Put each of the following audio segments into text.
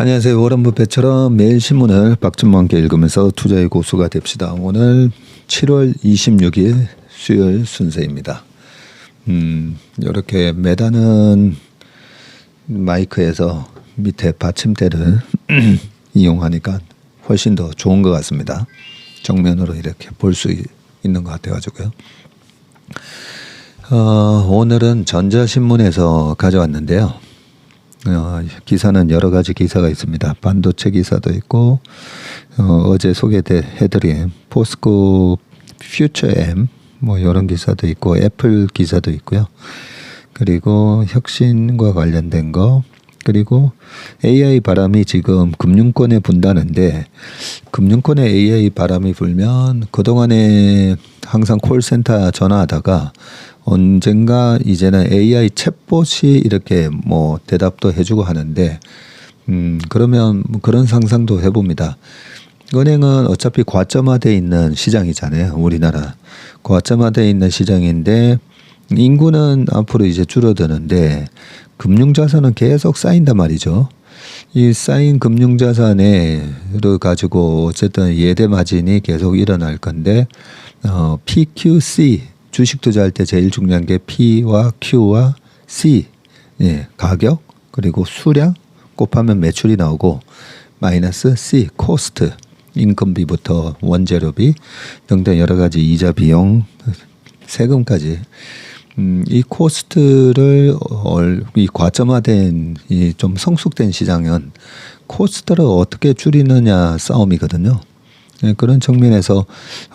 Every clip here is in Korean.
안녕하세요. 워런 버핏처럼 매일 신문을 박준모와 함께 읽으면서 투자의 고수가 됩시다. 오늘 7월 26일 수요일 순서입니다. 이렇게 매다는 마이크에서 밑에 받침대를 이용하니까 훨씬 더 좋은 것 같습니다. 정면으로 이렇게 볼 수 있는 것 같아가지고요. 오늘은 전자신문에서 가져왔는데요. 기사는 여러 가지 기사가 있습니다. 반도체 기사도 있고 어제 소개해드린 포스코 퓨처엠 뭐 이런 기사도 있고 애플 기사도 있고요. 그리고 혁신과 관련된 거, 그리고 AI 바람이 지금 금융권에 분다는데, 금융권에 AI 바람이 불면 그동안에 항상 콜센터 전화하다가 언젠가 이제는 AI 챗봇이 이렇게 뭐 대답도 해주고 하는데, 그러면 그런 상상도 해봅니다. 은행은 어차피 과점화되어 있는 시장이잖아요. 우리나라 과점화되어 있는 시장인데 인구는 앞으로 이제 줄어드는데 금융자산은 계속 쌓인단 말이죠. 이 쌓인 금융자산을 가지고 어쨌든 예대 마진이 계속 일어날 건데, PQC 주식 투자할 때 제일 중요한 게 P와 Q와 C, 가격 그리고 수량 곱하면 매출이 나오고, 마이너스 C 코스트 인건비부터 원재료비 등등 여러 가지 이자 비용 세금까지. 이 코스트를 이 과점화된 이 좀 성숙된 시장은 코스트를 어떻게 줄이느냐 싸움이거든요. 그런 측면에서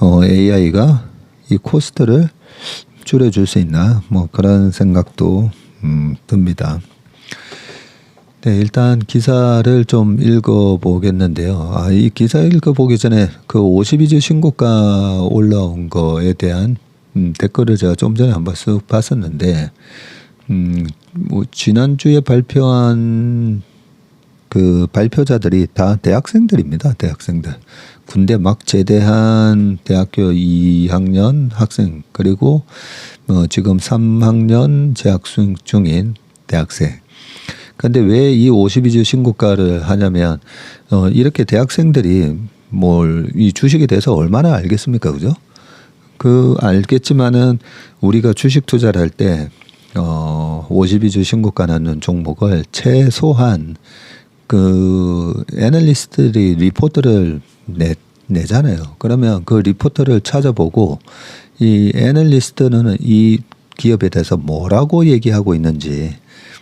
AI가 이 코스트를 줄여줄 수 있나 뭐 그런 생각도 듭니다. 네, 일단 기사를 좀 읽어보겠는데요. 이 기사 읽어보기 전에 그 52주 신고가 올라온 거에 대한 댓글을 제가 좀 전에 한번 쓱 봤었는데, 뭐 지난주에 발표한 그 발표자들이 다 대학생들입니다. 대학생들. 군대 막 제대한 대학교 2학년 학생, 그리고 지금 3학년 재학 중인 대학생. 근데 왜 이 52주 신고가를 하냐면, 이렇게 대학생들이 이 주식에 대해서 얼마나 알겠습니까? 그죠? 알겠지만은 우리가 주식 투자를 할 때 52주 신고가 나는 종목을 최소한 그 애널리스트들이 리포트를 내잖아요. 그러면 그 리포트를 찾아보고 이 애널리스트는 이 기업에 대해서 뭐라고 얘기하고 있는지,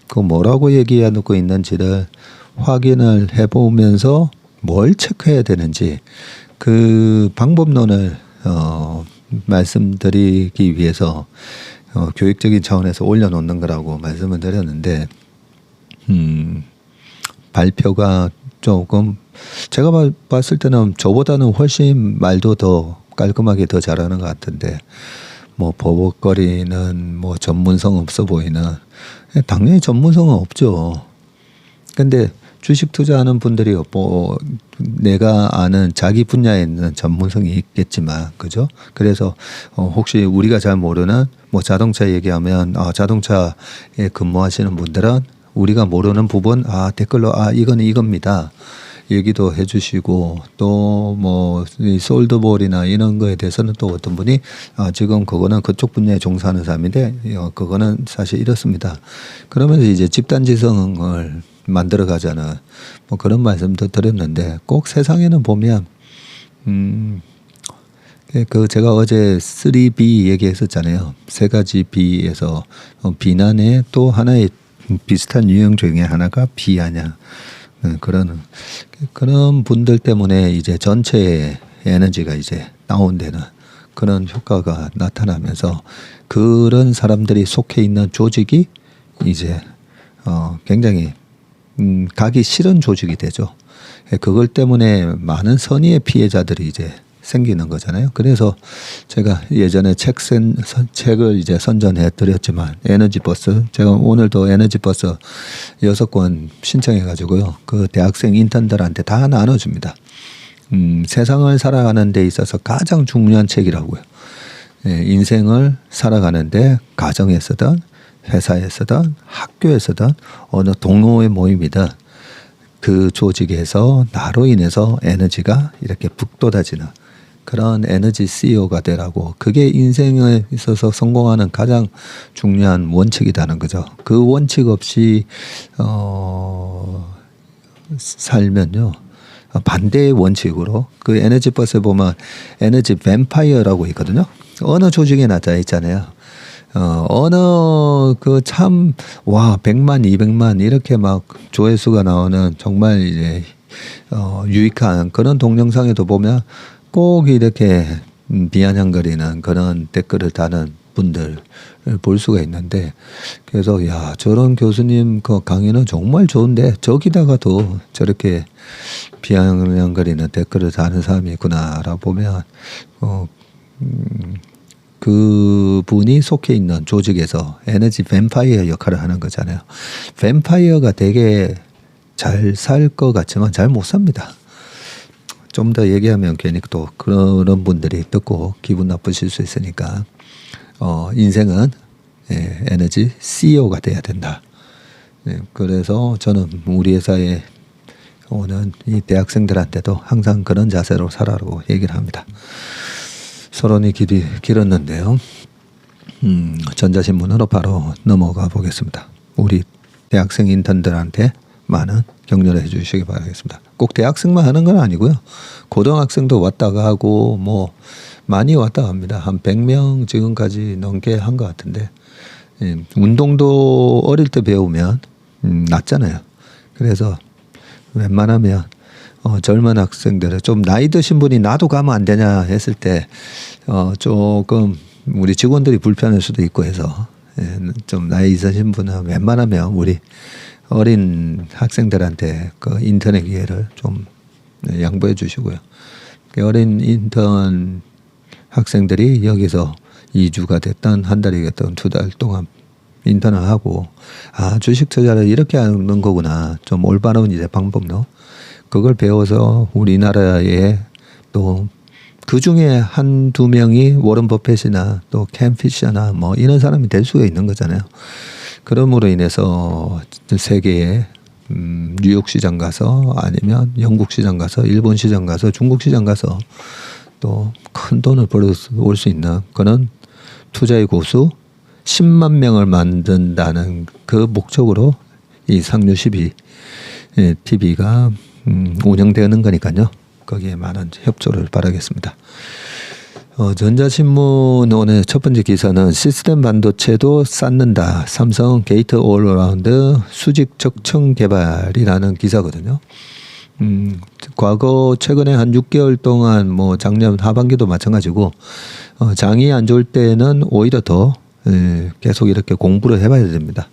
그 뭐라고 얘기하고 있는지를 확인을 해보면서 뭘 체크해야 되는지 그 방법론을 말씀드리기 위해서 교육적인 차원에서 올려놓는 거라고 말씀을 드렸는데, 발표가 조금 제가 봤을 때는 저보다는 훨씬 말도 더 깔끔하게 더 잘하는 것 같은데, 뭐 버벅거리는 뭐 전문성 없어 보이는, 당연히 전문성은 없죠. 근데 주식 투자하는 분들이 뭐 내가 아는 자기 분야에 있는 전문성이 있겠지만, 그죠? 그래서 혹시 우리가 잘 모르는 뭐 자동차 얘기하면 자동차에 근무하시는 분들은 우리가 모르는 부분 댓글로 이거는 이겁니다 얘기도 해주시고, 또 뭐 솔드볼이나 이런 거에 대해서는 또 어떤 분이 지금 그거는 그쪽 분야에 종사하는 사람인데 그거는 사실 이렇습니다. 그러면서 이제 집단지성을 만들어 가자는 뭐 그런 말씀도 드렸는데, 꼭 세상에는 보면 제가 어제 3B 얘기했었잖아요. 세 가지 B에서 비난의 또 하나의 비슷한 유형 중에 하나가 비아냐. 그런 분들 때문에 이제 전체의 에너지가 이제 다운되는 그런 효과가 나타나면서, 그런 사람들이 속해 있는 조직이 이제 굉장히 가기 싫은 조직이 되죠. 그걸 때문에 많은 선의의 피해자들이 이제 생기는 거잖아요. 그래서 제가 예전에 책을 이제 선전해 드렸지만, 에너지버스, 제가 오늘도 에너지버스 6권 신청해 가지고요, 그 대학생 인턴들한테 다 나눠줍니다. 세상을 살아가는 데 있어서 가장 중요한 책이라고요. 인생을 살아가는데 가정에서든 회사에서든 학교에서든 어느 동호회 모임이든 그 조직에서 나로 인해서 에너지가 이렇게 북돋아지는 그런 에너지 CEO가 되라고. 그게 인생에 있어서 성공하는 가장 중요한 원칙이라는 거죠. 그 원칙 없이 살면요, 반대의 원칙으로, 그 에너지 버스에 보면 에너지 뱀파이어라고 있거든요. 어느 조직에 나타 있잖아요. 어느 그 참, 와, 100만, 200만 이렇게 막 조회수가 나오는 정말 이제 유익한 그런 동영상에도 보면 꼭 이렇게 비아냥거리는 그런 댓글을 다는 분들을 볼 수가 있는데, 그래서 야, 저런 교수님 그 강의는 정말 좋은데 저기다가도 저렇게 비아냥거리는 댓글을 다는 사람이 있구나라고 보면 그 분이 속해 있는 조직에서 에너지 뱀파이어 역할을 하는 거잖아요. 뱀파이어가 되게 잘 살 것 같지만 잘 못 삽니다. 좀 더 얘기하면 괜히 또 그런 분들이 듣고 기분 나쁘실 수 있으니까 인생은 에너지 CEO가 돼야 된다. 그래서 저는 우리 회사에 오는 이 대학생들한테도 항상 그런 자세로 살아라고 얘기를 합니다. 서론이 길었는데요. 전자신문으로 바로 넘어가 보겠습니다. 우리 대학생 인턴들한테 많은 격려를 해주시기 바라겠습니다. 꼭 대학생만 하는 건 아니고요. 고등학생도 왔다가 하고 뭐 많이 왔다 갑니다. 한 100명 지금까지 넘게 한 것 같은데, 운동도 어릴 때 배우면 낫잖아요. 그래서 웬만하면 젊은 학생들은 좀 나이 드신 분이 나도 가면 안 되냐 했을 때 조금 우리 직원들이 불편할 수도 있고 해서 좀 나이 있으신 분은 웬만하면 우리 어린 학생들한테 그 인턴의 기회를 좀 양보해 주시고요. 어린 인턴 학생들이 여기서 2주가 됐든 한 달이 됐든 2달 동안 인턴을 하고, 아, 주식 투자를 이렇게 하는 거구나, 좀 올바른 이제 방법로 그걸 배워서 우리나라에 또 그 중에 한두 명이 워런 버핏이나 또 켄 피셔나 뭐 이런 사람이 될 수가 있는 거잖아요. 그럼으로 인해서 세계의 뉴욕 시장 가서, 아니면 영국 시장 가서, 일본 시장 가서, 중국 시장 가서 또 큰 돈을 벌어올 수 있는 그런 투자의 고수 10만 명을 만든다는 그 목적으로 이 상류 TV가 운영되는 거니까요. 거기에 많은 협조를 바라겠습니다. 전자신문 오늘 첫 번째 기사는 시스템 반도체도 쌓는다. 삼성 게이트 올라운드 수직 적층 개발이라는 기사거든요. 과거 최근에 한 6개월 동안 뭐 작년 하반기도 마찬가지고 장이 안 좋을 때는 오히려 더 계속 이렇게 공부를 해봐야 됩니다.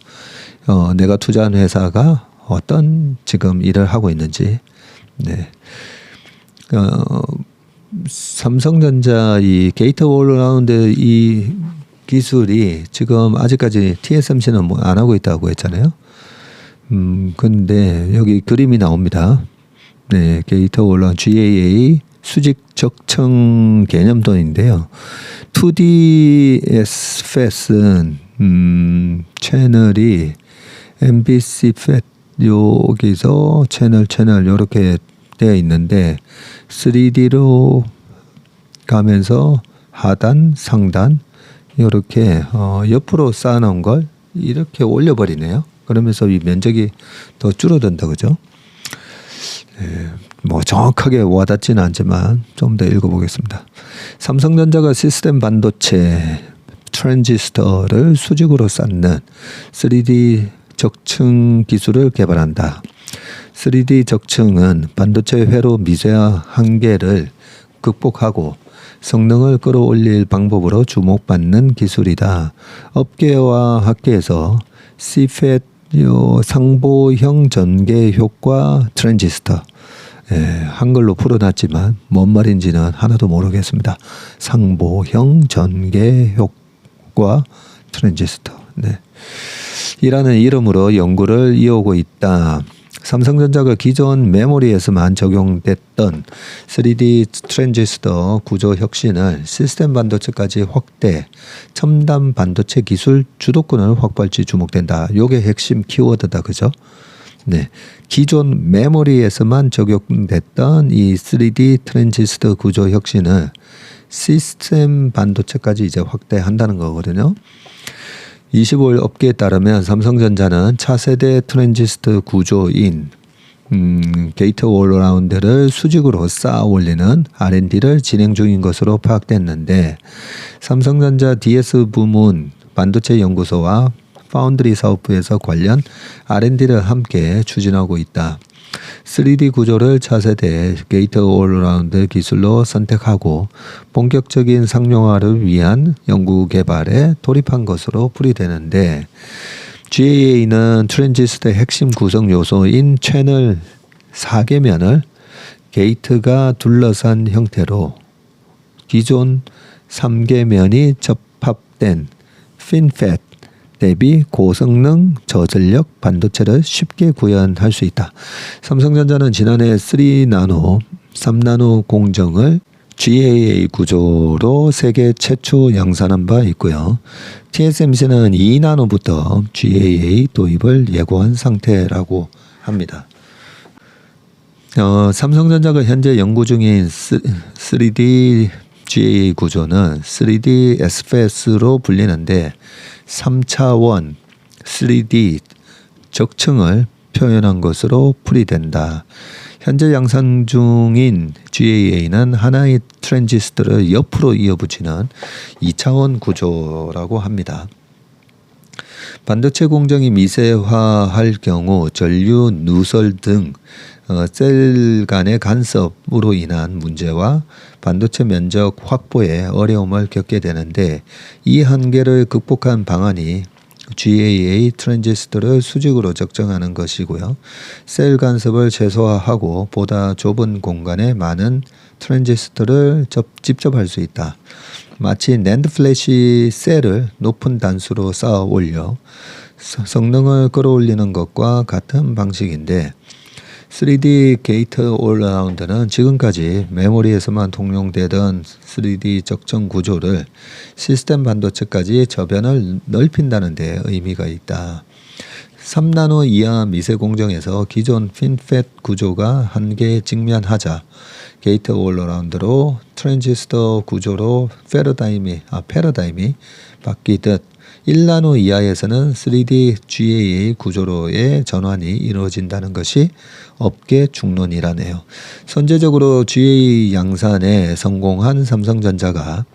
내가 투자한 회사가 어떤 지금 일을 하고 있는지. 네. 삼성전자 이 게이트 올라운드 이 기술이 지금 아직까지 TSMC는 뭐 안 하고 있다고 했잖아요. 근데 여기 그림이 나옵니다. 네, 게이트 올라운드 GAA 수직 적층 개념도인데요. 2D SFET은 채널이 MBC FET 여기서 채널 이렇게 되어 있는데 3D로 가면서 하단, 상단 이렇게 옆으로 쌓아놓은 걸 이렇게 올려버리네요. 그러면서 이 면적이 더 줄어든다, 그죠? 뭐 정확하게 와닿지는 않지만 좀 더 읽어보겠습니다. 삼성전자가 시스템 반도체 트랜지스터를 수직으로 쌓는 3D 적층 기술을 개발한다. 3D 적층은 반도체 회로 미세화 한계를 극복하고 성능을 끌어올릴 방법으로 주목받는 기술이다. 업계와 학계에서 CFET 상보형 전개 효과 트랜지스터, 한글로 풀어놨지만 뭔 말인지는 하나도 모르겠습니다. 상보형 전개 효과 트랜지스터, 네. 이라는 이름으로 연구를 이어오고 있다. 삼성전자가 기존 메모리에서만 적용됐던 3D 트랜지스터 구조 혁신을 시스템 반도체까지 확대, 첨단 반도체 기술 주도권을 확보할지 주목된다. 요게 핵심 키워드다, 그죠? 네, 기존 메모리에서만 적용됐던 이 3D 트랜지스터 구조 혁신을 시스템 반도체까지 이제 확대한다는 거거든요. 25일 업계에 따르면 삼성전자는 차세대 트랜지스터 구조인 게이트 올라운드를 수직으로 쌓아 올리는 R&D를 진행 중인 것으로 파악됐는데, 삼성전자 DS 부문 반도체 연구소와 파운드리 사업부에서 관련 R&D를 함께 추진하고 있다. 3D 구조를 차세대 게이트 올라운드 기술로 선택하고 본격적인 상용화를 위한 연구 개발에 돌입한 것으로 풀이되는데, GAA는 트랜지스터의 핵심 구성 요소인 채널 4개면을 게이트가 둘러싼 형태로 기존 3개면이 접합된 핀팻 대비 고성능 저전력 반도체를 쉽게 구현할 수 있다. 삼성전자는 지난해 3나노, 3나노 공정을 GAA 구조로 세계 최초 양산한 바 있고요. TSMC는 2나노부터 GAA 도입을 예고한 상태라고 합니다. 삼성전자가 현재 연구 중인 3D GAA 구조는 3D SFS로 불리는데 3차원 3D 적층을 표현한 것으로 풀이된다. 현재 양산 중인 GAA는 하나의 트랜지스터를 옆으로 이어붙이는 2차원 구조라고 합니다. 반도체 공정이 미세화할 경우 전류, 누설 등 셀 간의 간섭으로 인한 문제와 반도체 면적 확보에 어려움을 겪게 되는데, 이 한계를 극복한 방안이 GAA 트랜지스터를 수직으로 적정하는 것이고요. 셀 간섭을 최소화하고 보다 좁은 공간에 많은 트랜지스터를 직접 할 수 있다. 마치 낸드 플래시 셀을 높은 단수로 쌓아 올려 성능을 끌어올리는 것과 같은 방식인데, 3D 게이트 올라운드는 지금까지 메모리에서만 통용되던 3D 적정 구조를 시스템 반도체까지 저변을 넓힌다는 데 의미가 있다. 3나노 이하 미세 공정에서 기존 핀팻 구조가 한계에 직면하자 게이트 올라운드로 트랜지스터 구조로 패러다임이 바뀌듯 1나노 이하에서는 3D GAA 구조로의 전환이 이루어진다는 것이 업계 중론이라네요. 선제적으로 GAA 양산에 성공한 삼성전자가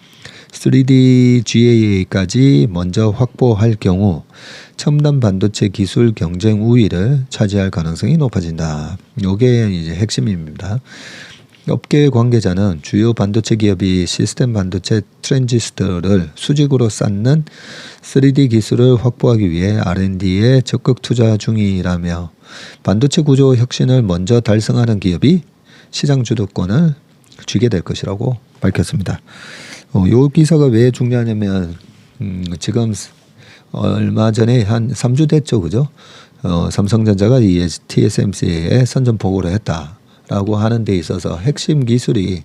3D GAA까지 먼저 확보할 경우 첨단 반도체 기술 경쟁 우위를 차지할 가능성이 높아진다. 이게 이제 핵심입니다. 업계 관계자는 주요 반도체 기업이 시스템 반도체 트랜지스터를 수직으로 쌓는 3D 기술을 확보하기 위해 R&D에 적극 투자 중이라며, 반도체 구조 혁신을 먼저 달성하는 기업이 시장 주도권을 쥐게 될 것이라고 밝혔습니다. 이 기사가 왜 중요하냐면 지금 얼마 전에 한 3주 됐죠, 그죠? 삼성전자가 이 TSMC에 선전 보고를 했다라고 하는 데 있어서 핵심 기술이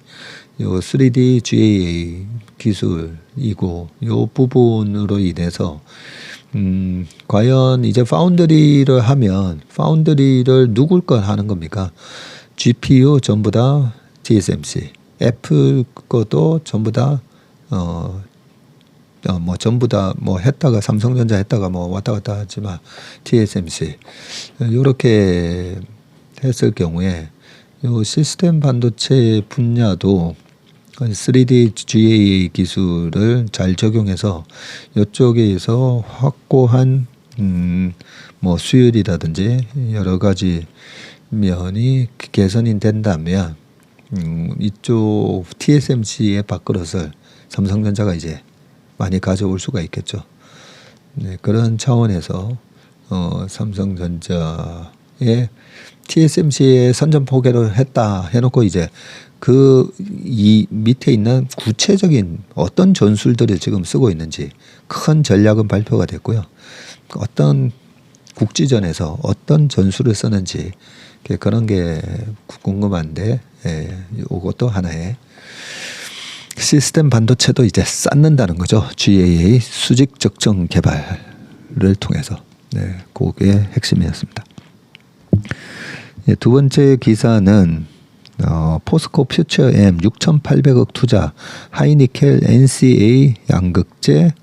요 3D GAA 기술이고, 요 부분으로 인해서 과연 이제 파운드리를 하면 파운드리를 누굴 걸 하는 겁니까? GPU 전부 다 TSMC, 애플 것도 전부 다 전부 다 했다가 삼성전자 했다가 왔다 갔다 하지만 TSMC 이렇게 했을 경우에 요 시스템 반도체 분야도 3D GAA 기술을 잘 적용해서 이쪽에서 확고한 수율이라든지 여러 가지 면이 개선이 된다면 이쪽 TSMC의 밥그릇을 삼성전자가 이제 많이 가져올 수가 있겠죠. 네, 그런 차원에서 삼성전자의 TSMC에 선전 포기를 했다 해놓고 이제 이 밑에 있는 구체적인 어떤 전술들을 지금 쓰고 있는지 큰 전략은 발표가 됐고요. 어떤 국지전에서 어떤 전술을 쓰는지 그런 게 궁금한데, 이것도 하나의 시스템 반도체도 이제 쌓는다는 거죠. GAA 수직 적정 개발을 통해서. 네, 그게 핵심이었습니다. 예, 두 번째 기사는 포스코 퓨처엠 6,800억 투자 하이니켈 NCA 양극재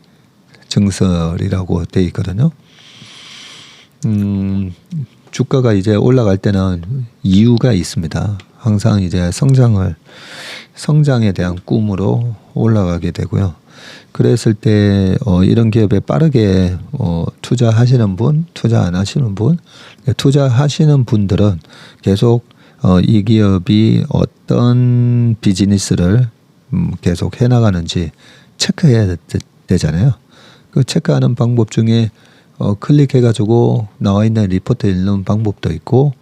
증설이라고 돼 있거든요. 주가가 이제 올라갈 때는 이유가 있습니다. 항상 이제 성장에 대한 꿈으로 올라가게 되고요. 그랬을 때 이런 기업에 빠르게 투자하시는 분, 투자 안 하시는 분, 투자하시는 분들은 계속 이 기업이 어떤 비즈니스를 계속 해나가는지 체크해야 되잖아요. 그 체크하는 방법 중에 클릭해가지고 나와 있는 리포트 읽는 방법도 있고,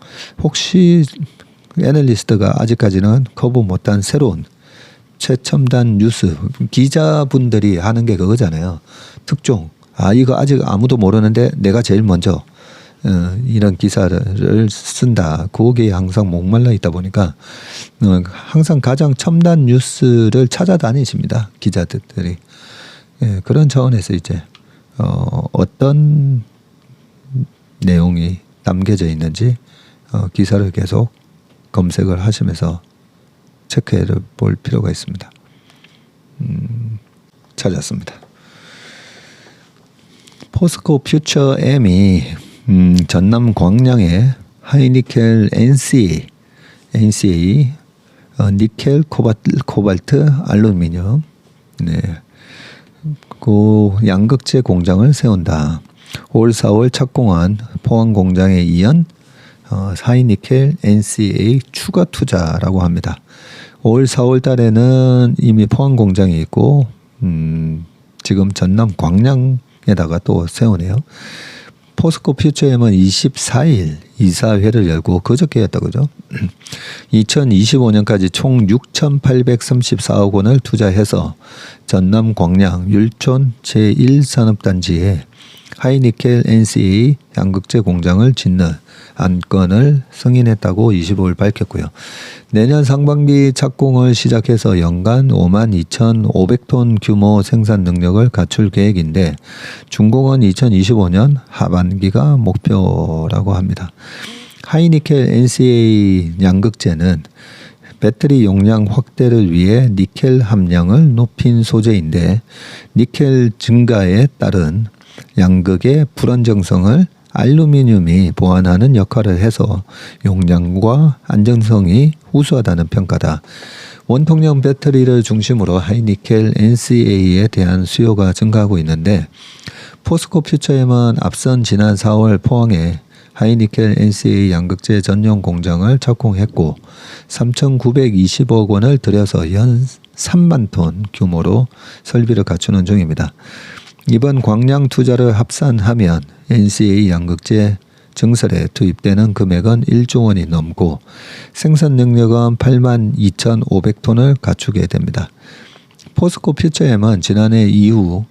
혹시 애널리스트가 아직까지는 커버 못한 새로운 최첨단 뉴스, 기자분들이 하는 게 그거잖아요. 특종. 이거 아직 아무도 모르는데 내가 제일 먼저 이런 기사를 쓴다. 거기에 항상 목말라 있다 보니까 항상 가장 첨단 뉴스를 찾아다니십니다. 기자들이. 예, 그런 차원에서 이제 어떤 내용이 담겨져 있는지 기사를 계속 검색을 하시면서 체크해 볼 필요가 있습니다. 찾았습니다. 포스코 퓨처엠이 전남 광양에 하이니켈 NCA, 니켈, 코발트, 알루미늄, 네, 그 양극재 공장을 세운다. 올 4월 착공한 포항 공장에 이은 하이니켈 NCA 추가 투자라고 합니다. 올 4월 달에는 이미 포항 공장이 있고 지금 전남 광양에다가 또 세우네요. 포스코 퓨처엠은 24일 이사회를 열고 그저께였다 그죠? 2025년까지 총 6,834억 원을 투자해서 전남 광양 율촌 제1산업단지에 하이니켈 NCA 양극재 공장을 짓는 안건을 승인했다고 25일 밝혔고요. 내년 상반기 착공을 시작해서 연간 52,500톤 규모 생산 능력을 갖출 계획인데 준공은 2025년 하반기가 목표라고 합니다. 하이니켈 NCA 양극재는 배터리 용량 확대를 위해 니켈 함량을 높인 소재인데 니켈 증가에 따른 양극의 불안정성을 알루미늄이 보완하는 역할을 해서 용량과 안정성이 우수하다는 평가다. 원통형 배터리를 중심으로 하이니켈 NCA에 대한 수요가 증가하고 있는데 포스코 퓨처엠은 앞선 지난 4월 포항에 하이니켈 NCA 양극재 전용 공장을 착공했고 3,920억 원을 들여서 연 3만 톤 규모로 설비를 갖추는 중입니다. 이번 광양 투자를 합산하면 NCA 양극재 증설에 투입되는 금액은 1조 원이 넘고 생산 능력은 82,500톤을 갖추게 됩니다. 포스코 퓨처엠은 지난해 이후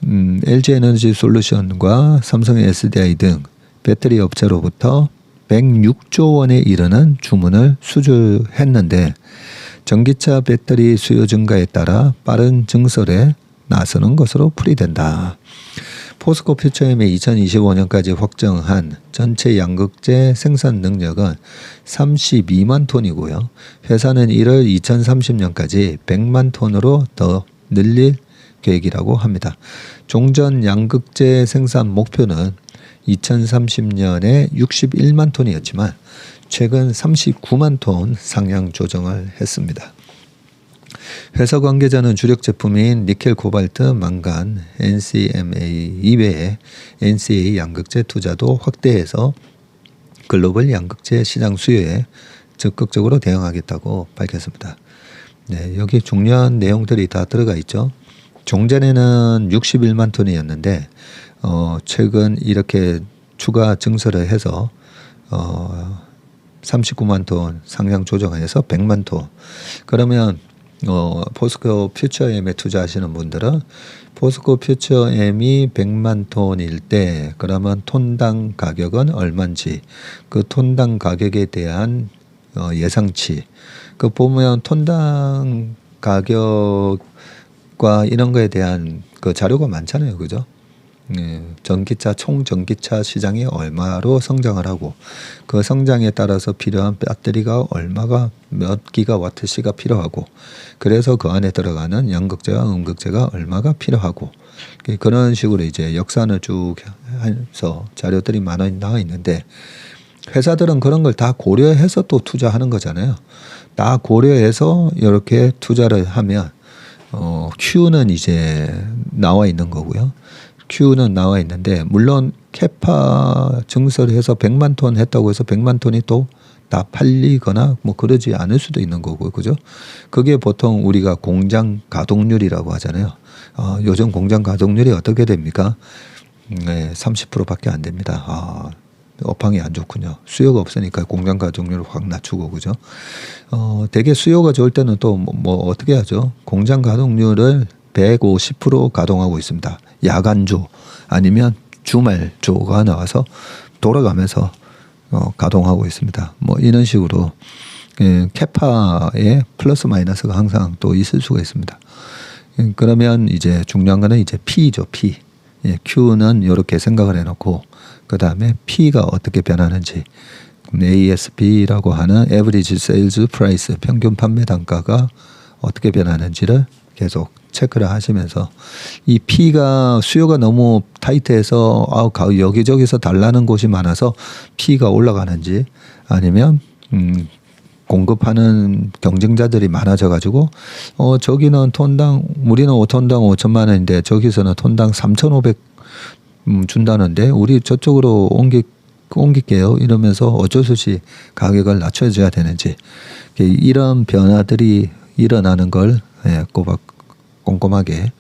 LG에너지 솔루션과 삼성 SDI 등 배터리 업체로부터 106조 원에 이르는 주문을 수주했는데 전기차 배터리 수요 증가에 따라 빠른 증설에 나서는 것으로 풀이된다. 포스코 퓨처엠이 2025년까지 확정한 전체 양극재 생산 능력은 32만 톤이고요. 회사는 이를 2030년까지 100만 톤으로 더 늘릴 계획이라고 합니다. 종전 양극재 생산 목표는 2030년에 61만 톤이었지만 최근 39만 톤 상향 조정을 했습니다. 회사 관계자는 주력 제품인 니켈, 코발트, 망간, NCMA 이외에 NCA 양극재 투자도 확대해서 글로벌 양극재 시장 수요에 적극적으로 대응하겠다고 밝혔습니다. 네, 여기 중요한 내용들이 다 들어가 있죠. 종전에는 61만 톤이었는데 최근 이렇게 추가 증설을 해서 39만 톤 상향 조정해서 100만 톤. 그러면 포스코 퓨처엠에 투자하시는 분들은 포스코 퓨처엠이 100만 톤일 때 그러면 톤당 가격은 얼마인지 그 톤당 가격에 대한 예상치 그 보면 톤당 가격과 이런 거에 대한 그 자료가 많잖아요, 그죠? 전기차 총 전기차 시장이 얼마로 성장을 하고 그 성장에 따라서 필요한 배터리가 얼마가 몇 기가와트시가 필요하고 그래서 그 안에 들어가는 양극재와 음극재가 얼마가 필요하고 그런 식으로 이제 역산을 쭉 해서 자료들이 많이 나와 있는데 회사들은 그런 걸 다 고려해서 또 투자하는 거잖아요. 다 고려해서 이렇게 투자를 하면 Q는 이제 나와 있는 거고요. Q는 나와 있는데 물론 캐파 증설을 해서 100만 톤 했다고 해서 100만 톤이 또 다 팔리거나 뭐 그러지 않을 수도 있는 거고 그죠? 그게 보통 우리가 공장 가동률이라고 하잖아요. 요즘 공장 가동률이 어떻게 됩니까? 네, 30%밖에 안 됩니다. 업황이 안 좋군요. 수요가 없으니까 공장 가동률을 확 낮추고 그죠? 되게 수요가 좋을 때는 또 뭐 어떻게 하죠? 공장 가동률을 150% 가동하고 있습니다. 야간조 아니면 주말조가 나와서 돌아가면서 가동하고 있습니다. 뭐 이런 식으로 캐파의 플러스 마이너스가 항상 또 있을 수가 있습니다. 그러면 이제 중요한 거는 이제 P죠. P. Q는 이렇게 생각을 해놓고 그 다음에 P가 어떻게 변하는지 ASP라고 하는 Average Sales Price 평균 판매 단가가 어떻게 변하는지를 계속 체크를 하시면서 이 P가 수요가 너무 타이트해서 여기저기서 달라는 곳이 많아서 P가 올라가는지 아니면 공급하는 경쟁자들이 많아져 가지고 저기는 톤당 우리는 5톤당 5천만 원인데 저기서는 톤당 3,500 준다는데 우리 저쪽으로 옮길게요 이러면서 어쩔 수 없이 가격을 낮춰줘야 되는지 이런 변화들이 일어나는 걸 꼬박 꼼꼼하게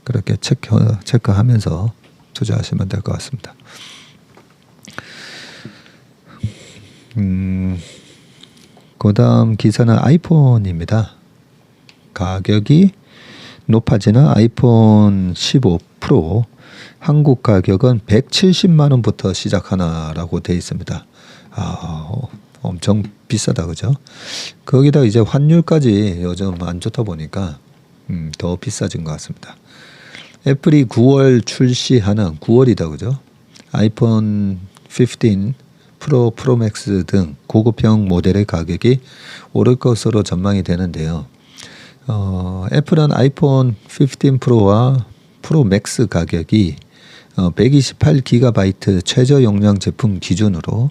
그렇게 체크하면서 투자하시면 될 것 같습니다. 그 다음 기사는 아이폰입니다. 가격이 높아지는 아이폰 15 프로 한국 가격은 170만 원부터 시작하나라고 되어 있습니다. 엄청 비싸다 그죠? 거기다 이제 환율까지 요즘 안 좋다 보니까 더 비싸진 것 같습니다. 애플이 9월 출시하는 9월이다 그죠? 아이폰 15 프로, 프로맥스 등 고급형 모델의 가격이 오를 것으로 전망이 되는데요. 애플은 아이폰 15 프로와 프로 맥스 가격이 128GB 최저 용량 제품 기준으로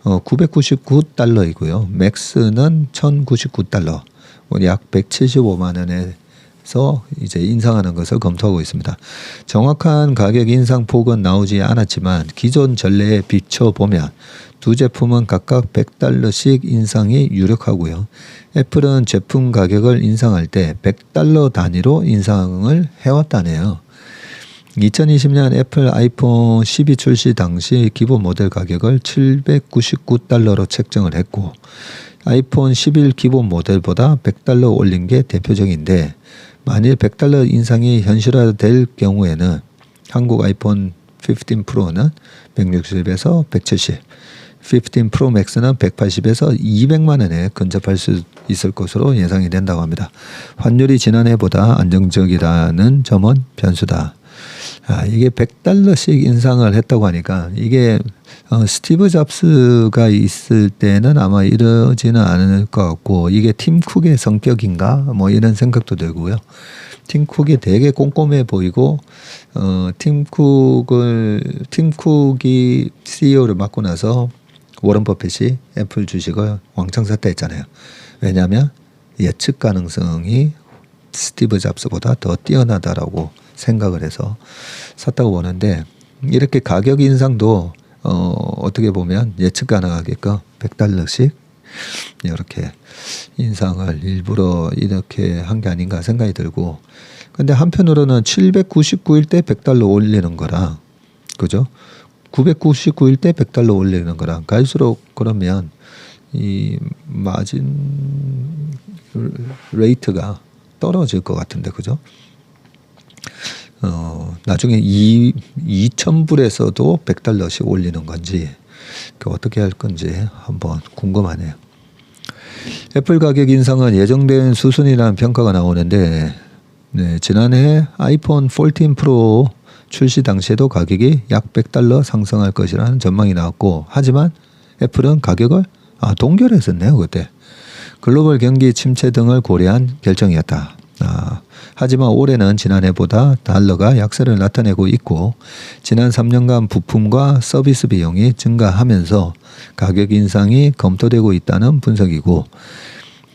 $999이고요. 맥스는 $1,099, 약 175만 원에서 이제 인상하는 것을 검토하고 있습니다. 정확한 가격 인상 폭은 나오지 않았지만 기존 전례에 비춰보면 두 제품은 각각 $100씩 인상이 유력하고요. 애플은 제품 가격을 인상할 때 $100 단위로 인상을 해왔다네요. 2020년 애플 아이폰 12 출시 당시 기본 모델 가격을 $799로 책정을 했고 아이폰 11 기본 모델보다 $100 올린 게 대표적인데 만일 $100 인상이 현실화될 경우에는 한국 아이폰 15 프로는 160에서 170, 15 프로 맥스는 180에서 200만 원에 근접할 수 있을 것으로 예상이 된다고 합니다. 환율이 지난해보다 안정적이라는 점은 변수다. 이게 $100씩 인상을 했다고 하니까 이게 스티브 잡스가 있을 때는 아마 이러지는 않을 것 같고 이게 팀 쿡의 성격인가 뭐 이런 생각도 들고요. 팀 쿡이 되게 꼼꼼해 보이고 팀 쿡이 CEO를 맡고 나서 워런 버핏이 애플 주식을 왕창 샀다 했잖아요. 왜냐하면 예측 가능성이 스티브 잡스보다 더 뛰어나다라고 생각을 해서 샀다고 보는데 이렇게 가격 인상도 어떻게 보면 예측 가능하게끔 $100씩 이렇게 인상을 일부러 이렇게 한 게 아닌가 생각이 들고 근데 한편으로는 799일 때 $100 올리는 거랑 그죠? 999일 때 $100 올리는 거랑 갈수록 그러면 이 마진 레이트가 떨어질 것 같은데 그죠? 나중에 2,000불에서도 $100씩 올리는 건지 어떻게 할 건지 한번 궁금하네요. 애플 가격 인상은 예정된 수순이라는 평가가 나오는데 지난해 아이폰 14 프로 출시 당시에도 가격이 약 $100 상승할 것이라는 전망이 나왔고, 하지만 애플은 가격을 동결했었네요. 그때 글로벌 경기 침체 등을 고려한 결정이었다. 하지만 올해는 지난해보다 달러가 약세를 나타내고 있고, 지난 3년간 부품과 서비스 비용이 증가하면서 가격 인상이 검토되고 있다는 분석이고,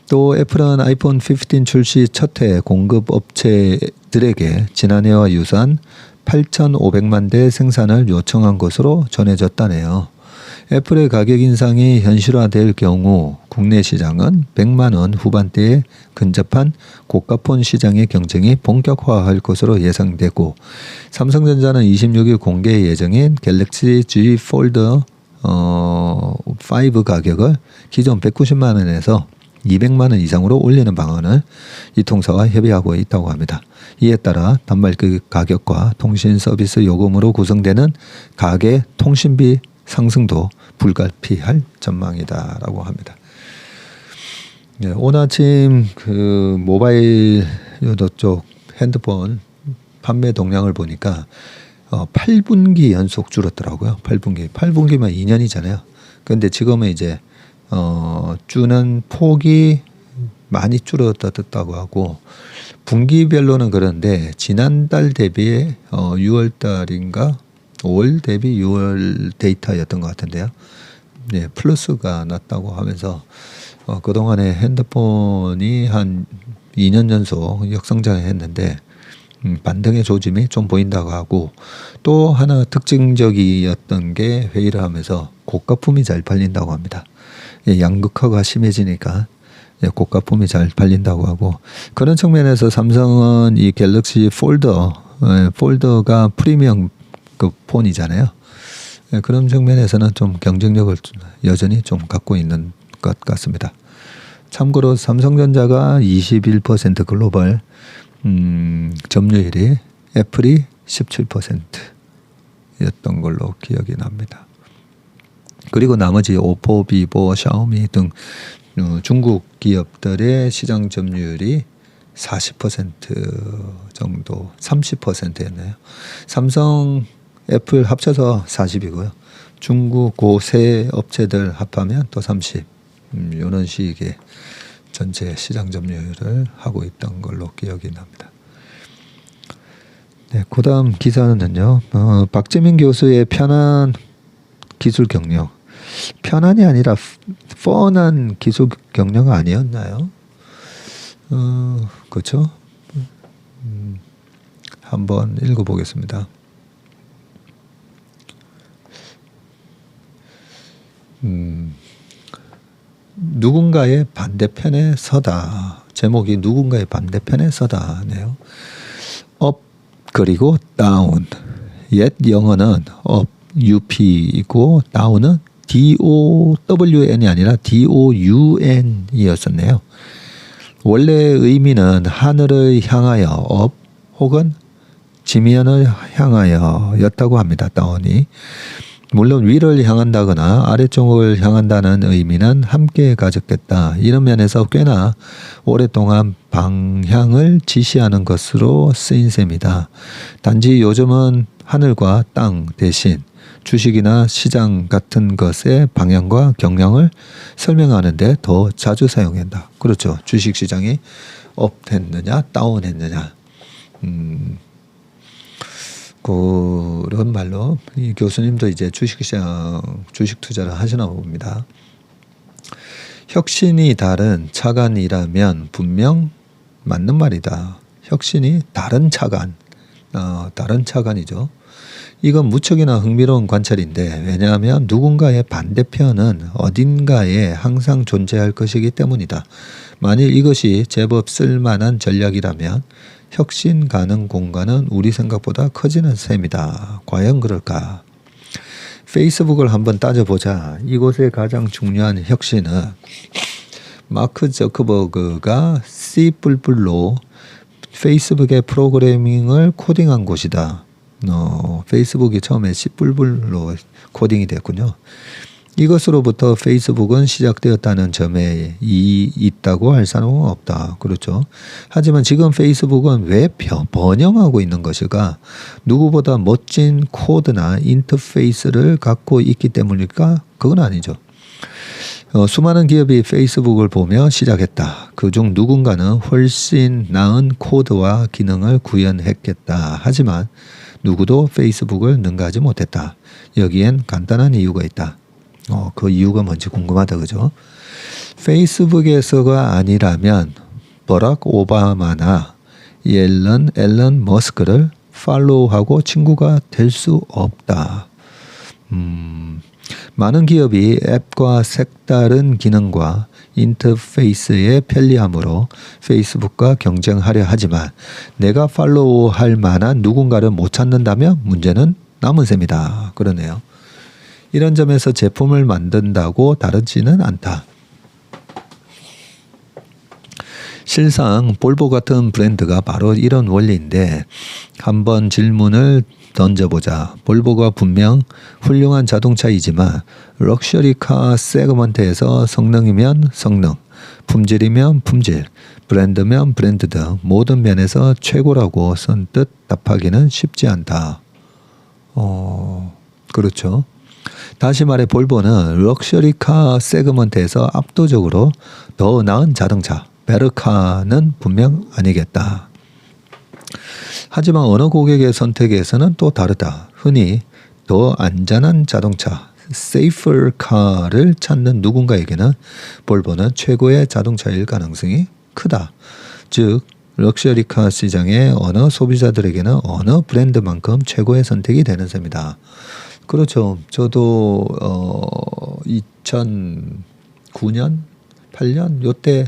또 애플은 아이폰 15 출시 첫 해 공급 업체들에게 지난해와 유사한 8,500만 대 생산을 요청한 것으로 전해졌다네요. 애플의 가격 인상이 현실화될 경우 국내 시장은 100만 원 후반대에 근접한 고가폰 시장의 경쟁이 본격화할 것으로 예상되고, 삼성전자는 26일 공개 예정인 갤럭시 Z 폴드 5 가격을 기존 190만 원에서 200만 원 이상으로 올리는 방안을 이 통사와 협의하고 있다고 합니다. 이에 따라 단말기 가격과 통신 서비스 요금으로 구성되는 가계 통신비 상승도 불가피할 전망이다라고 합니다. 네, 오늘 아침 그 모바일 쪽 핸드폰 판매 동향을 보니까 8분기 연속 줄었더라고요. 8분기면 2년이잖아요. 그런데 지금은 이제 주는 폭이 많이 줄어들었다고 하고, 분기별로는 그런데 지난달 대비에 6월 달인가 5월 대비 6월 데이터였던 것 같은데요. 네, 플러스가 났다고 하면서 그동안에 핸드폰이 한 2년 연속 역성장을 했는데 반등의 조짐이 좀 보인다고 하고, 또 하나 특징적이었던 게 회의를 하면서 고가품이 잘 팔린다고 합니다. 양극화가 심해지니까 고가품이 잘 팔린다고 하고, 그런 측면에서 삼성은 이 갤럭시 폴더가 프리미엄 그 폰이잖아요. 그런 측면에서는 좀 경쟁력을 여전히 좀 갖고 있는 것 같습니다. 참고로 삼성전자가 21% 글로벌 점유율이 애플이 17%였던 걸로 기억이 납니다. 그리고 나머지 오포, 비보, 샤오미 등 중국 기업들의 시장 점유율이 40% 정도, 30%였네요. 삼성, 애플 합쳐서 40이고요. 중국 그 세 업체들 합하면 또 30. 이런 식의 전체 시장 점유율을 하고 있던 걸로 기억이 납니다. 네, 그다음 기사는요. 박재민 교수의 편한 기술 경력. 편한이 아니라 뻔한 기술 경력 아니었나요? 그렇죠? 한번 읽어보겠습니다. 누군가의 반대편에 서다. 제목이 누군가의 반대편에 서다네요. up 그리고 down. 옛 영어는 up, up이고 down은 DOWN이 아니라 DOUN이었었네요. 원래 의미는 하늘을 향하여 up 혹은 지면을 향하여 였다고 합니다. down이. 물론 위를 향한다거나 아래쪽을 향한다는 의미는 함께 가졌겠다. 이런 면에서 꽤나 오랫동안 방향을 지시하는 것으로 쓰인 셈이다. 단지 요즘은 하늘과 땅 대신 주식이나 시장 같은 것의 방향과 경향을 설명하는 데 더 자주 사용한다. 그렇죠. 주식 시장이 업 했느냐 다운 했느냐. 그런 말로 이 교수님도 이제 주식시장, 주식 투자를 하시나 봅니다. 혁신이 다른 차관이라면 분명 맞는 말이다. 혁신이 다른 차관, 다른 차관이죠. 이건 무척이나 흥미로운 관찰인데, 왜냐하면 누군가의 반대편은 어딘가에 항상 존재할 것이기 때문이다. 만일 이것이 제법 쓸만한 전략이라면 혁신 가능 공간은 우리 생각보다 커지는 셈이다. 과연 그럴까? 페이스북을 한번 따져보자. 이곳의 가장 중요한 혁신은 마크 저커버그가 C++로 페이스북의 프로그래밍을 코딩한 곳이다. 페이스북이 처음에 C++로 코딩이 됐군요. 이것으로부터 페이스북은 시작되었다는 점에 있다고 할 사람은 없다. 그렇죠. 하지만 지금 페이스북은 왜 번영하고 있는 것일까? 누구보다 멋진 코드나 인터페이스를 갖고 있기 때문일까? 그건 아니죠. 수많은 기업이 페이스북을 보며 시작했다. 그중 누군가는 훨씬 나은 코드와 기능을 구현했겠다. 하지만 누구도 페이스북을 능가하지 못했다. 여기엔 간단한 이유가 있다. 그 이유가 뭔지 궁금하다, 그죠? 페이스북에서가 아니라면 버락 오바마나 앨런 머스크를 팔로우하고 친구가 될 수 없다. 많은 기업이 앱과 색다른 기능과 인터페이스의 편리함으로 페이스북과 경쟁하려 하지만 내가 팔로우할 만한 누군가를 못 찾는다면 문제는 남은 셈이다. 그러네요. 이런 점에서 제품을 만든다고 다르지는 않다. 실상 볼보 같은 브랜드가 바로 이런 원리인데 한번 질문을 던져보자. 볼보가 분명 훌륭한 자동차이지만 럭셔리카 세그먼트에서 성능이면 성능, 품질이면 품질, 브랜드면 브랜드 등 모든 면에서 최고라고 선뜻 답하기는 쉽지 않다. 그렇죠. 다시 말해 볼보는 럭셔리카 세그먼트에서 압도적으로 더 나은 자동차, 베르카는 분명 아니겠다. 하지만 어느 고객의 선택에서는 또 다르다. 흔히 더 안전한 자동차, safer car를 찾는 누군가에게는 볼보는 최고의 자동차일 가능성이 크다. 즉 럭셔리카 시장의 어느 소비자들에게는 어느 브랜드만큼 최고의 선택이 되는 셈이다. 그렇죠. 저도 2009년, 8년 요때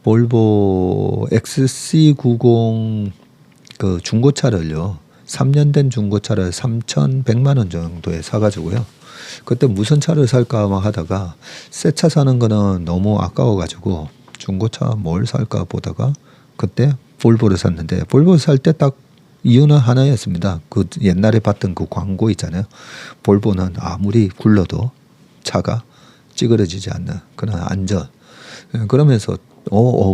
볼보 XC90 그 중고차를요. 3년 된 중고차를 3,100만 원 정도에 사가지고요. 그때 무슨 차를 살까 막 하다가 새 차 사는 거는 너무 아까워가지고 중고차 뭘 살까 보다가 그때 볼보를 샀는데 볼보를 살 때 딱 이유는 하나였습니다. 그 옛날에 봤던 그 광고 있잖아요. 볼보는 아무리 굴러도 차가 찌그러지지 않는 그런 안전. 그러면서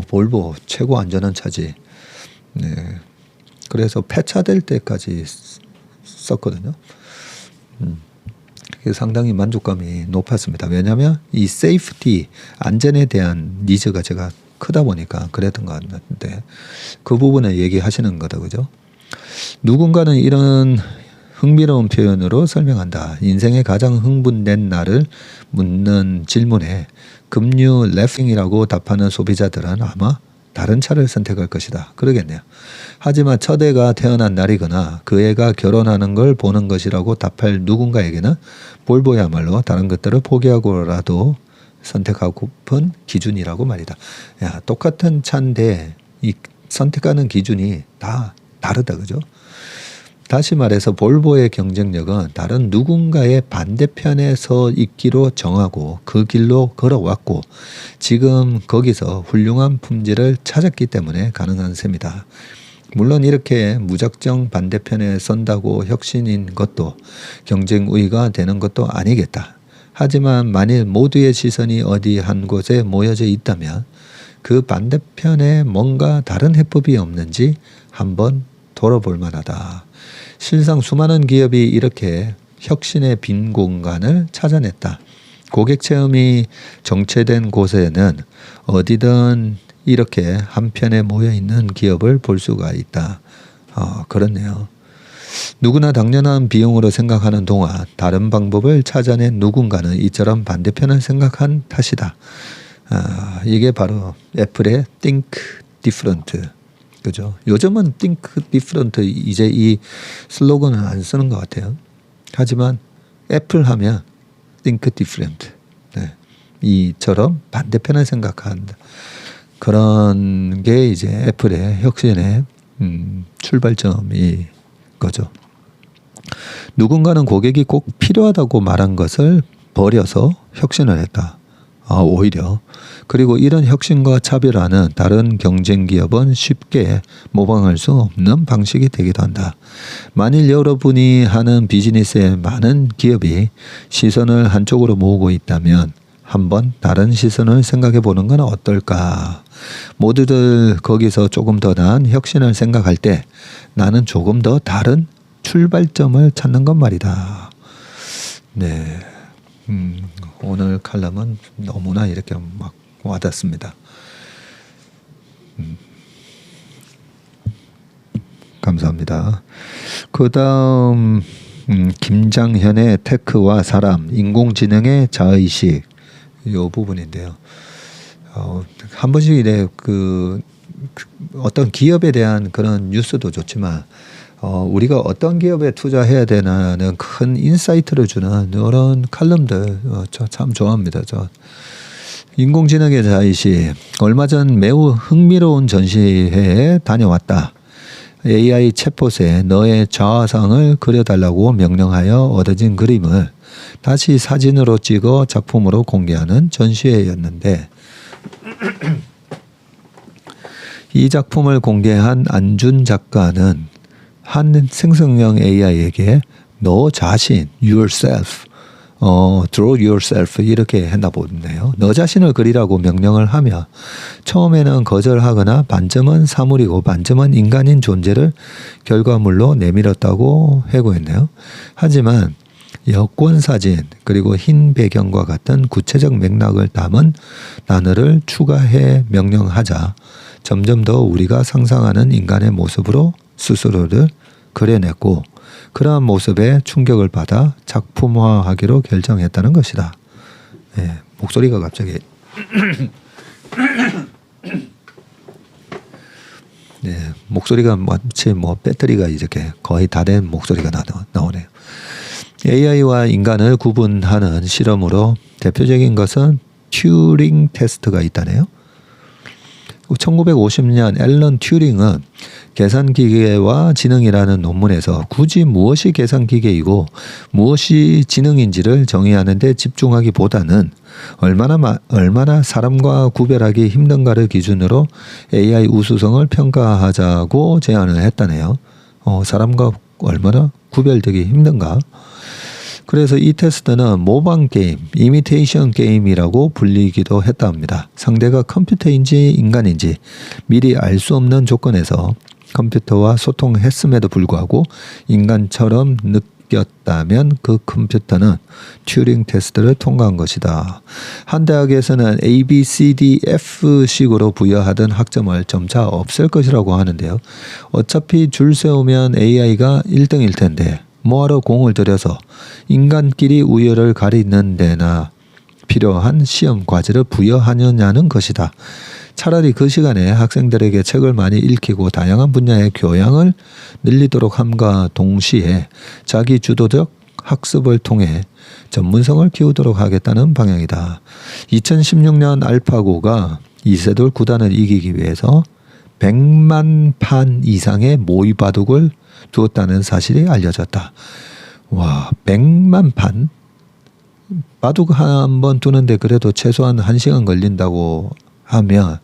볼보 최고 안전한 차지. 네. 그래서 폐차될 때까지 썼거든요. 상당히 만족감이 높았습니다. 왜냐하면 이 세이프티, 안전에 대한 니즈가 제가 크다 보니까 그랬던 것 같은데 그 부분을 얘기하시는 거다, 그죠? 누군가는 이런 흥미로운 표현으로 설명한다. 인생의 가장 흥분된 날을 묻는 질문에 급류 래핑이라고 답하는 소비자들은 아마 다른 차를 선택할 것이다. 그러겠네요. 하지만 첫 애가 태어난 날이거나 그 애가 결혼하는 걸 보는 것이라고 답할 누군가에게는 볼보야말로 다른 것들을 포기하고라도 선택하고픈 기준이라고 말이다. 야, 똑같은 차인데 이 선택하는 기준이 다 다르다, 그죠? 다시 말해서 볼보의 경쟁력은 다른 누군가의 반대편에 서 있기로 정하고 그 길로 걸어왔고 지금 거기서 훌륭한 품질을 찾았기 때문에 가능한 셈이다. 물론 이렇게 무작정 반대편에 선다고 혁신인 것도 경쟁 우위가 되는 것도 아니겠다. 하지만 만일 모두의 시선이 어디 한 곳에 모여져 있다면 그 반대편에 뭔가 다른 해법이 없는지 한번 돌아볼 만하다. 실상 수많은 기업이 이렇게 혁신의 빈 공간을 찾아냈다. 고객 체험이 정체된 곳에는 어디든 이렇게 한편에 모여 있는 기업을 볼 수가 있다. 그렇네요. 누구나 당연한 비용으로 생각하는 동안 다른 방법을 찾아낸 누군가는 이처럼 반대편을 생각한 탓이다. 이게 바로 애플의 Think Different. 그죠? 요즘은 Think Different 이제 이 슬로건은 안 쓰는 것 같아요. 하지만 애플 하면 Think Different. 네. 이처럼 반대편을 생각한다. 그런 게 이제 애플의 혁신의 출발점이 거죠. 누군가는 고객이 꼭 필요하다고 말한 것을 버려서 혁신을 했다. 오히려. 그리고 이런 혁신과 차별화는 다른 경쟁 기업은 쉽게 모방할 수 없는 방식이 되기도 한다. 만일 여러분이 하는 비즈니스에 많은 기업이 시선을 한쪽으로 모으고 있다면 한번 다른 시선을 생각해 보는 건 어떨까? 모두들 거기서 조금 더 나은 혁신을 생각할 때 나는 조금 더 다른 출발점을 찾는 것 말이다. 네. 오늘 칼럼은 너무나 이렇게 막 와닿습니다. 감사합니다. 그 다음, 김장현의 테크와 사람, 인공지능의 자의식, 이 부분인데요. 한 번씩 이래 어떤 기업에 대한 그런 뉴스도 좋지만, 우리가 어떤 기업에 투자해야 되나는 큰 인사이트를 주는 이런 칼럼들 저 참 좋아합니다. 저 인공지능의 자의식, 얼마 전 매우 흥미로운 전시회에 다녀왔다. AI 챗봇에 너의 자아상을 그려달라고 명령하여 얻어진 그림을 다시 사진으로 찍어 작품으로 공개하는 전시회였는데 이 작품을 공개한 안준 작가는 한 생성형 AI에게 너 자신, yourself, draw yourself 이렇게 했나 보네요. 너 자신을 그리라고 명령을 하며 처음에는 거절하거나 반점은 사물이고 반점은 인간인 존재를 결과물로 내밀었다고 해고했네요. 하지만 여권 사진 그리고 흰 배경과 같은 구체적 맥락을 담은 단어를 추가해 명령하자 점점 더 우리가 상상하는 인간의 모습으로 스스로를 그려냈고 그러한 모습에 충격을 받아 작품화하기로 결정했다는 것이다. 네, 목소리가 갑자기 네, 목소리가 마치 배터리가 이렇게 거의 다 된 목소리가 나오네요. AI와 인간을 구분하는 실험으로 대표적인 것은 튜링 테스트가 있다네요. 1950년 앨런 튜링은 계산기계와 지능이라는 논문에서 굳이 무엇이 계산기계이고 무엇이 지능인지를 정의하는 데 집중하기보다는 얼마나 사람과 구별하기 힘든가를 기준으로 AI 우수성을 평가하자고 제안을 했다네요. 사람과 얼마나 구별되기 힘든가? 그래서 이 테스트는 모방 게임, 이미테이션 게임이라고 불리기도 했다 합니다. 상대가 컴퓨터인지 인간인지 미리 알 수 없는 조건에서 컴퓨터와 소통했음에도 불구하고 인간처럼 느꼈다면 그 컴퓨터는 튜링 테스트를 통과한 것이다. 한 대학에서는 A, B, C, D, F식으로 부여하던 학점을 점차 없앨 것이라고 하는데요. 어차피 줄 세우면 AI가 1등일 텐데 뭐하러 공을 들여서 인간끼리 우열을 가리는 데나 필요한 시험 과제를 부여하느냐는 것이다. 차라리 그 시간에 학생들에게 책을 많이 읽히고 다양한 분야의 교양을 늘리도록 함과 동시에 자기 주도적 학습을 통해 전문성을 키우도록 하겠다는 방향이다. 2016년 알파고가 이세돌 구단을 이기기 위해서 100만 판 이상의 모의바둑을 두었다는 사실이 알려졌다. 와, 100만 판? 바둑 한 번 두는데 그래도 최소한 1시간 걸린다고 하면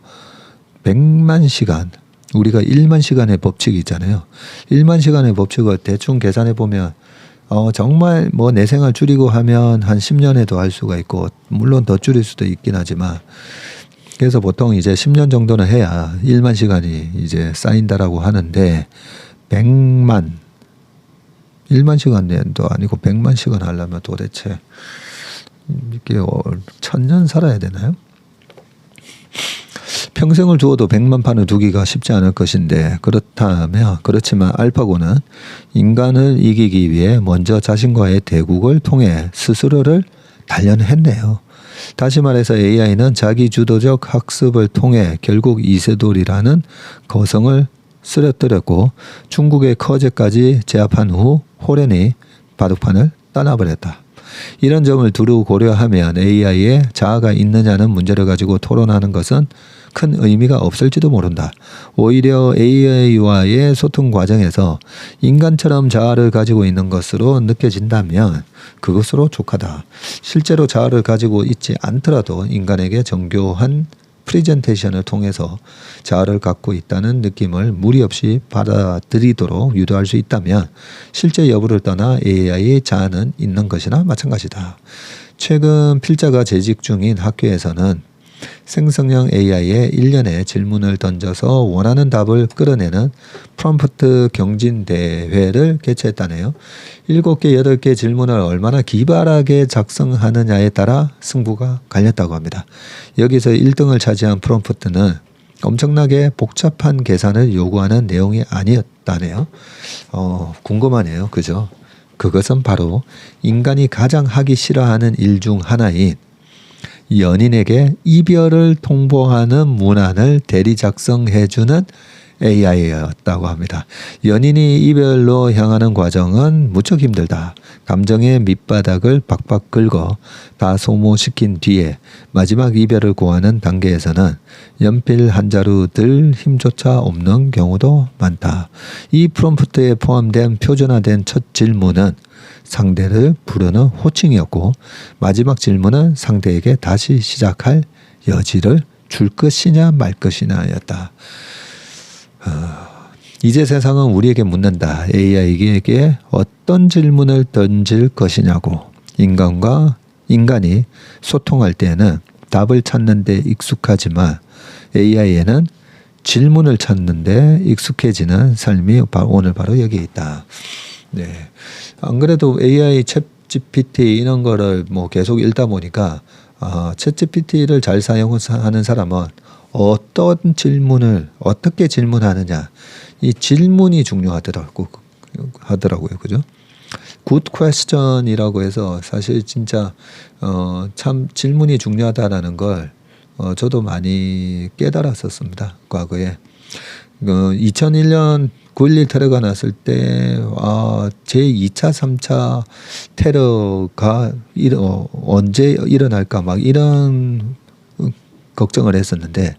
100만 시간, 우리가 1만 시간의 법칙이 있잖아요. 1만 시간의 법칙을 대충 계산해 보면 정말 내 생활 줄이고 하면 한 10년에도 할 수가 있고 물론 더 줄일 수도 있긴 하지만 그래서 보통 이제 10년 정도는 해야 1만 시간이 이제 쌓인다라고 하는데 100만 1만 시간도 아니고 100만 시간 하려면 도대체 이게 1000년 살아야 되나요? 평생을 두어도 100만 판을 두기가 쉽지 않을 것인데 그렇지만 알파고는 인간을 이기기 위해 먼저 자신과의 대국을 통해 스스로를 단련했네요. 다시 말해서 AI는 자기 주도적 학습을 통해 결국 이세돌이라는 거성을 쓰러뜨렸고 중국의 커제까지 제압한 후 호련히 바둑판을 떠나버렸다. 이런 점을 두루 고려하면 AI에 자아가 있느냐는 문제를 가지고 토론하는 것은 큰 의미가 없을지도 모른다. 오히려 AI와의 소통 과정에서 인간처럼 자아를 가지고 있는 것으로 느껴진다면 그것으로 족하다. 실제로 자아를 가지고 있지 않더라도 인간에게 정교한 프레젠테이션을 통해서 자아를 갖고 있다는 느낌을 무리 없이 받아들이도록 유도할 수 있다면 실제 여부를 떠나 AI의 자아는 있는 것이나 마찬가지다. 최근 필자가 재직 중인 학교에서는 생성형 AI에 일련의 질문을 던져서 원하는 답을 끌어내는 프롬프트 경진 대회를 개최했다네요. 7개, 8개 질문을 얼마나 기발하게 작성하느냐에 따라 승부가 갈렸다고 합니다. 여기서 1등을 차지한 프롬프트는 엄청나게 복잡한 계산을 요구하는 내용이 아니었다네요. 궁금하네요. 그죠? 그것은 바로 인간이 가장 하기 싫어하는 일 중 하나인 연인에게 이별을 통보하는 문안을 대리 작성해주는 AI였다고 합니다. 연인이 이별로 향하는 과정은 무척 힘들다. 감정의 밑바닥을 박박 긁어 다 소모시킨 뒤에 마지막 이별을 고하는 단계에서는 연필 한 자루 들 힘조차 없는 경우도 많다. 이 프롬프트에 포함된 표준화된 첫 질문은 상대를 부르는 호칭이었고 마지막 질문은 상대에게 다시 시작할 여지를 줄 것이냐 말 것이냐였다. 이제 세상은 우리에게 묻는다. AI에게 어떤 질문을 던질 것이냐고. 인간이 소통할 때는 답을 찾는 데 익숙하지만 AI에는 질문을 찾는 데 익숙해지는 삶이 오늘 바로 여기에 있다. 네. 안 그래도 AI 챗 GPT 이런 거를 뭐 계속 읽다 보니까 챗 GPT를 잘 사용하는 사람은 어떤 질문을 어떻게 질문하느냐 이 질문이 중요하더라고요. 그죠? 굿 퀘스천이라고 해서 사실 진짜 참 질문이 중요하다라는 걸 저도 많이 깨달았었습니다. 과거에 2001년 9.11 테러가 났을 때 제2차 3차 테러가 언제 일어날까 막 이런 걱정을 했었는데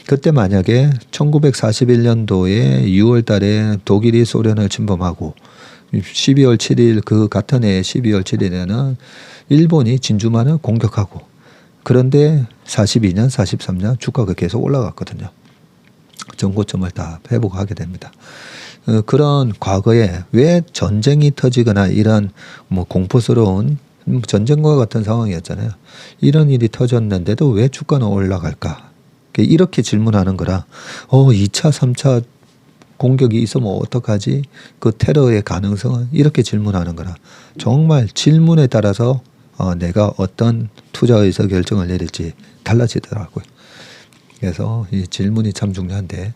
그때 만약에 1941년도에 6월 달에 독일이 소련을 침범하고 12월 7일 그 같은 해 12월 7일에는 일본이 진주만을 공격하고 그런데 42년, 43년 주가가 계속 올라갔거든요. 전고점을 다 회복하게 됩니다. 그런 과거에 왜 전쟁이 터지거나 이런 뭐 공포스러운 전쟁과 같은 상황이었잖아요. 이런 일이 터졌는데도 왜 주가는 올라갈까? 이렇게 질문하는 거라 2차, 3차 공격이 있으면 어떡하지? 그 테러의 가능성은 이렇게 질문하는 거라. 정말 질문에 따라서 내가 어떤 투자 의사 결정을 내릴지 달라지더라고요. 그래서 이 질문이 참 중요한데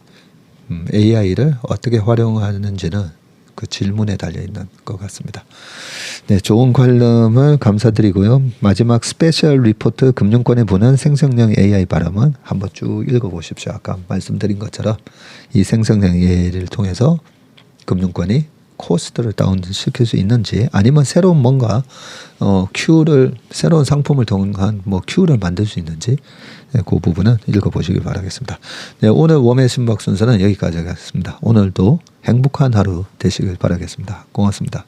AI를 어떻게 활용하는지는 그 질문에 달려있는 것 같습니다. 네, 좋은 칼럼을 감사드리고요. 마지막 스페셜 리포트 금융권에 보는 생성형 AI 바람은 한번 쭉 읽어보십시오. 아까 말씀드린 것처럼 이 생성형 AI를 통해서 금융권이 코스트를 다운시킬 수 있는지 아니면 새로운 뭔가 새로운 상품을 통한 큐를 만들 수 있는지 그 부분은 읽어보시기 바라겠습니다. 네, 오늘 웜의 신박 순서는 여기까지 하겠습니다. 오늘도 행복한 하루 되시길 바라겠습니다. 고맙습니다.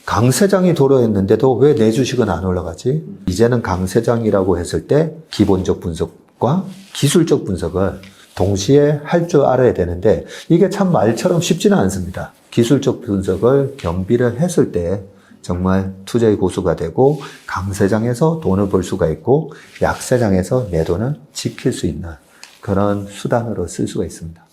강 세장이 도로했는데도 왜 내 주식은 안 올라가지? 이제는 강 세장이라고 했을 때 기본적 분석과 기술적 분석을 동시에 할 줄 알아야 되는데 이게 참 말처럼 쉽지는 않습니다. 기술적 분석을 겸비를 했을 때 정말 투자의 고수가 되고 강세장에서 돈을 벌 수가 있고 약세장에서 내 돈을 지킬 수 있는 그런 수단으로 쓸 수가 있습니다.